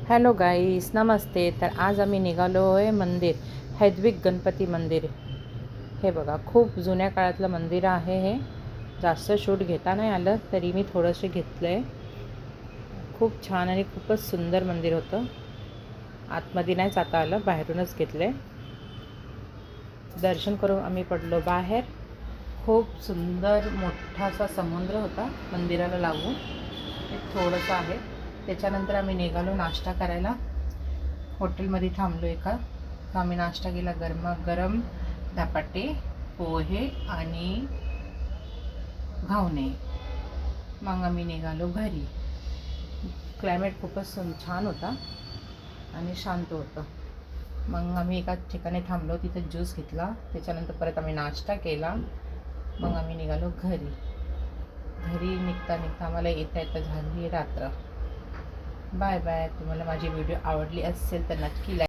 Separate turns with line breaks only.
Hello गाईस, नमस्ते. तर आज आम्ही निघालो आहे मंदिर, हैद्विक गणपती मंदिर. हे बघा, खूप जुन्या काळातलं मंदिर आहे. हे जास्त शूट घेता नाही आलं तरी मी थोडंसं घेतलं आहे. खूप छान आणि खूपच सुंदर मंदिर होतं. आतमध्ये नाही जाता आलं, बाहेरूनच घेतलं आहे. दर्शन करून आम्ही पडलो बाहेर. खूप सुंदर मोठासा समुद्र होता मंदिराला लागून. एक थोडंसं आहे. त्याच्यानंतर आम्ही निघालो नाश्ता करायला. हॉटेलमध्ये थांबलो एका. तर आम्ही नाश्ता केला, गरमागरम धपाटे, पोहे आणि घावणे. मग आम्ही निघालो घरी. क्लायमेट खूपच छान होता आणि शांत होतं. मग आम्ही एका ठिकाणी थांबलो, तिथं ज्यूस घेतला. त्याच्यानंतर परत आम्ही नाश्ता केला. मग आम्ही निघालो घरी. घरी निघता आम्हाला येता झाली रात्र. Bye bye. तुम्हाला माझी व्हिडिओ आवडली असेल तर नक्की लाईक